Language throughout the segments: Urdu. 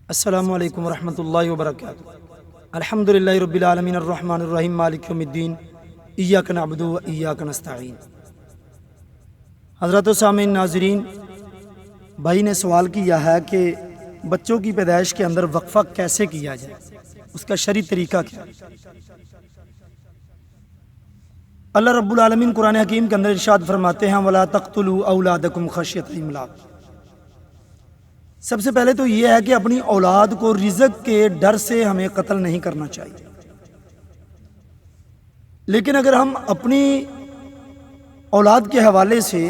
السلام علیکم ورحمۃ اللہ وبرکاتہ۔ الحمدللہ رب العالمین الرحمن الرحیم مالک یوم الدین ایاک نعبد و ایاک نستعین۔ حضرت و سامعین ناظرین، بھائی نے سوال کیا ہے کہ بچوں کی پیدائش کے اندر وقفہ کیسے کیا جائے، اس کا شرعی طریقہ کیا ہے۔ اللہ رب العالمین قرآن حکیم کے اندر ارشاد فرماتے ہیں وَلَا تَقْتُلُوا أَوْلَادَكُمْ خَشْيَةَ إِمْلَاقٍ۔ سب سے پہلے تو یہ ہے کہ اپنی اولاد کو رزق کے ڈر سے ہمیں قتل نہیں کرنا چاہیے، لیکن اگر ہم اپنی اولاد کے حوالے سے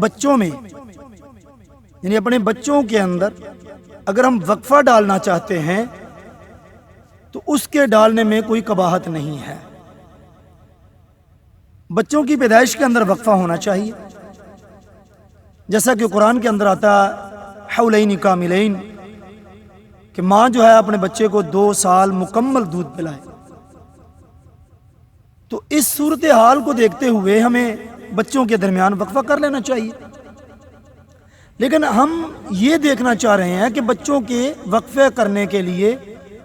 بچوں میں یعنی اپنے بچوں کے اندر اگر ہم وقفہ ڈالنا چاہتے ہیں تو اس کے ڈالنے میں کوئی قباحت نہیں ہے۔ بچوں کی پیدائش کے اندر وقفہ ہونا چاہیے، جیسا کہ قرآن کے اندر آتا ہے حولین کاملین، کہ ماں جو ہے اپنے بچے کو 2 سال مکمل دودھ پلائے۔ تو اس صورتحال کو دیکھتے ہوئے ہمیں بچوں کے درمیان وقفہ کر لینا چاہیے، لیکن ہم یہ دیکھنا چاہ رہے ہیں کہ بچوں کے وقفے کرنے کے لیے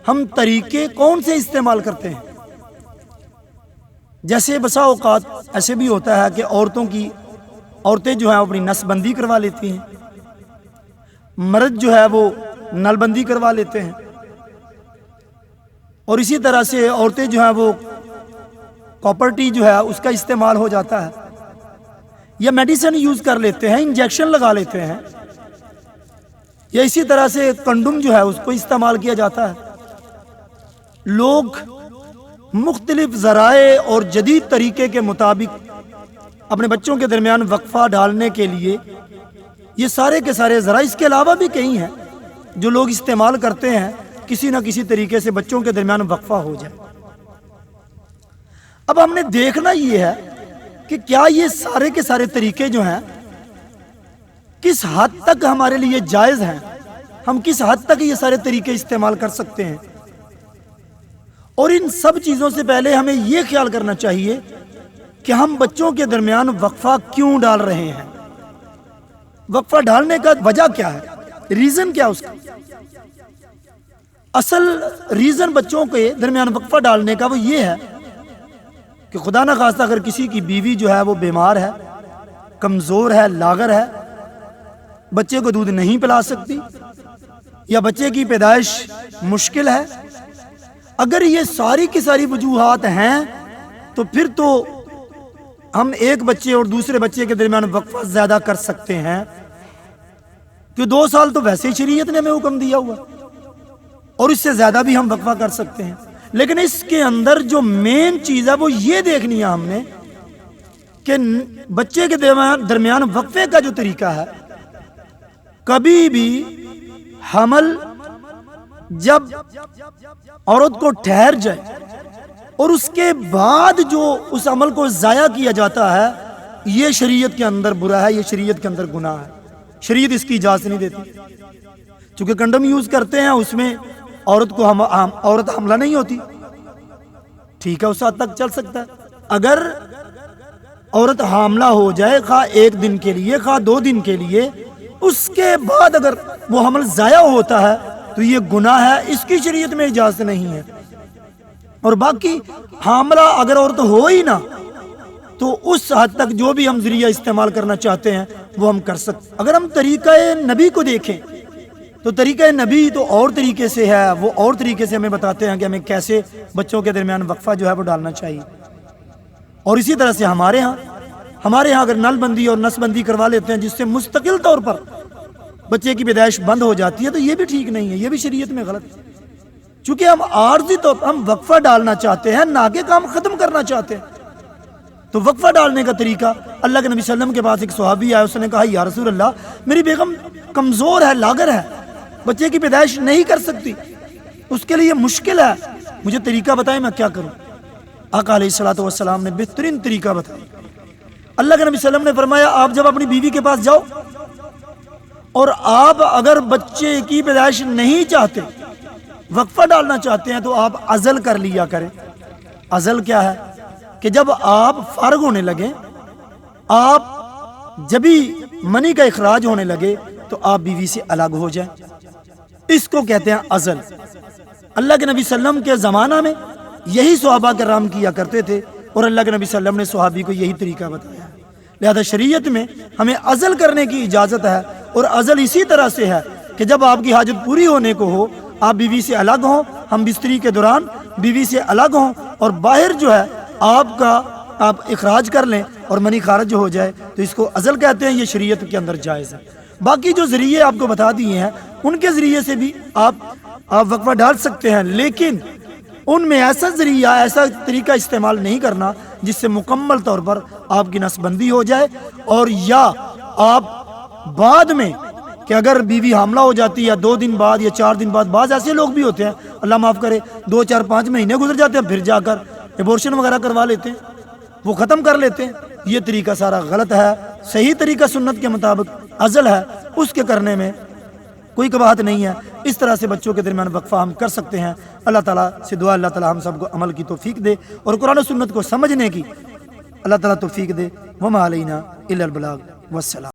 ہم طریقے کون سے استعمال کرتے ہیں۔ جیسے بسا اوقات ایسے بھی ہوتا ہے کہ عورتیں جو ہیں اپنی نس بندی کروا لیتی ہیں، مرد جو ہے وہ نل بندی کروا لیتے ہیں، اور اسی طرح سے عورتیں جو ہیں وہ کاپرٹی جو ہے اس کا استعمال ہو جاتا ہے، یا میڈیسن یوز کر لیتے ہیں، انجیکشن لگا لیتے ہیں، یا اسی طرح سے کنڈوم جو ہے اس کو استعمال کیا جاتا ہے۔ لوگ مختلف ذرائع اور جدید طریقے کے مطابق اپنے بچوں کے درمیان وقفہ ڈالنے کے لیے یہ سارے کے سارے ذرائع، اس کے علاوہ بھی کئی ہیں جو لوگ استعمال کرتے ہیں، کسی نہ کسی طریقے سے بچوں کے درمیان وقفہ ہو جائے۔ اب ہم نے دیکھنا یہ ہے کہ کیا یہ سارے کے سارے طریقے جو ہیں کس حد تک ہمارے لیے جائز ہیں، ہم کس حد تک یہ سارے طریقے استعمال کر سکتے ہیں۔ اور ان سب چیزوں سے پہلے ہمیں یہ خیال کرنا چاہیے کہ ہم بچوں کے درمیان وقفہ کیوں ڈال رہے ہیں، وقفہ ڈالنے کا وجہ کیا ہے، ریزن کیا اس کا۔ اصل ریزن بچوں کے درمیان وقفہ ڈالنے کا وہ یہ ہے کہ خدا نہ خواستہ اگر کسی کی بیوی جو ہے وہ بیمار ہے، کمزور ہے، لاغر ہے، بچے کو دودھ نہیں پلا سکتی، یا بچے کی پیدائش مشکل ہے، اگر یہ ساری کی ساری وجوہات ہیں تو پھر تو ہم ایک بچے اور دوسرے بچے کے درمیان وقفہ زیادہ کر سکتے ہیں، کہ 2 سال تو ویسے ہی شریعت نے ہمیں حکم دیا ہوا، اور اس سے زیادہ بھی ہم وقفہ کر سکتے ہیں۔ لیکن اس کے اندر جو مین چیز ہے وہ یہ دیکھنی ہے ہم نے کہ بچے کے درمیان وقفے کا جو طریقہ ہے، کبھی بھی حمل جب عورت کو ٹھہر جائے اور اس کے بعد جو اس عمل کو ضائع کیا جاتا ہے، یہ شریعت کے اندر برا ہے، یہ شریعت کے اندر گناہ ہے، شریعت اس کی اجازت نہیں دیتی۔ چونکہ کنڈم یوز کرتے ہیں، اس میں عورت حاملہ نہیں ہوتی، ٹھیک ہے، اس حد تک چل سکتا ہے۔ اگر عورت حاملہ ہو جائے، خواہ 1 دن کے لیے، خواہ 2 دن کے لیے، اس کے بعد اگر وہ حمل ضائع ہوتا ہے تو یہ گناہ ہے، اس کی شریعت میں اجازت نہیں ہے۔ اور باقی حاملہ اگر عورت ہو ہی نہ تو اس حد تک جو بھی ہم ذریعہ استعمال کرنا چاہتے ہیں وہ ہم کر سکتے۔ اگر ہم طریقہ نبی کو دیکھیں تو طریقہ نبی تو اور طریقے سے ہے، وہ اور طریقے سے ہمیں بتاتے ہیں کہ ہمیں کیسے بچوں کے درمیان وقفہ جو ہے وہ ڈالنا چاہیے۔ اور اسی طرح سے ہمارے ہاں اگر نل بندی اور نس بندی کروا لیتے ہیں جس سے مستقل طور پر بچے کی پیدائش بند ہو جاتی ہے، تو یہ بھی ٹھیک نہیں ہے، یہ بھی شریعت میں غلط ہے۔ چونکہ ہم عارضی طور پر ہم وقفہ ڈالنا چاہتے ہیں، نہ کہ کام ختم کرنا چاہتے ہیں۔ تو وقفہ ڈالنے کا طریقہ، اللہ کے نبی صلی اللہ علیہ وسلم کے پاس ایک صحابی آیا، اس نے کہا یا رسول اللہ، میری بیگم کمزور ہے، لاغر ہے، بچے کی پیدائش نہیں کر سکتی، اس کے لیے مشکل ہے، مجھے طریقہ بتائیں میں کیا کروں۔ آقا علیہ الصلوۃ والسلام نے بہترین طریقہ بتایا۔ اللہ کے نبی صلی اللہ علیہ وسلم نے فرمایا آپ جب اپنی بیوی کے پاس جاؤ اور آپ اگر بچے کی پیدائش نہیں چاہتے، وقفہ ڈالنا چاہتے ہیں، تو آپ عزل کر لیا کریں۔ عزل کیا ہے کہ جب آپ فارغ ہونے لگیں، آپ جب ہی منی کا اخراج ہونے لگے تو آپ بیوی سے الگ ہو جائیں۔ اس کو کہتے ہیں ازل۔ اللہ کے نبی صلی اللہ علیہ وسلم کے زمانہ میں یہی صحابہ کرام کیا کرتے تھے، اور اللہ کے نبی صلی اللہ علیہ وسلم نے صحابی کو یہی طریقہ بتایا ہے۔ لہذا شریعت میں ہمیں ازل کرنے کی اجازت ہے، اور ازل اسی طرح سے ہے کہ جب آپ کی حاجت پوری ہونے کو ہو، آپ بیوی سے الگ ہوں، ہم بستری کے دوران بیوی سے الگ ہوں، اور باہر جو ہے آپ اخراج کر لیں اور منی خارج ہو جائے، تو اس کو ازل کہتے ہیں۔ یہ شریعت کے اندر جائز ہے۔ باقی جو ذریعے آپ کو بتا دیے ہیں ان کے ذریعے سے بھی آپ وقفہ ڈال سکتے ہیں، لیکن ان میں ایسا ذریعہ، ایسا طریقہ استعمال نہیں کرنا جس سے مکمل طور پر آپ کی نس بندی ہو جائے، اور یا آپ بعد میں کہ اگر بیوی حاملہ ہو جاتی ہے یا 2 دن بعد یا 4 دن بعد، بعض ایسے لوگ بھی ہوتے ہیں اللہ معاف کرے 2 4 5 مہینے گزر جاتے ہیں، پھر جا کر ایبورشن وغیرہ کروا لیتے ہیں، وہ ختم کر لیتے ہیں۔ یہ طریقہ سارا غلط ہے۔ صحیح طریقہ سنت کے مطابق ازل ہے، اس کے کرنے میں کوئی کباہت نہیں ہے۔ اس طرح سے بچوں کے درمیان وقفہ ہم کر سکتے ہیں۔ اللہ تعالیٰ سے دعا اللہ تعالیٰ ہم سب کو عمل کی توفیق دے اور قرآن و سنت کو سمجھنے کی اللہ تعالیٰ توفیق دے۔ وما علینا الا البلاغ، والسلام۔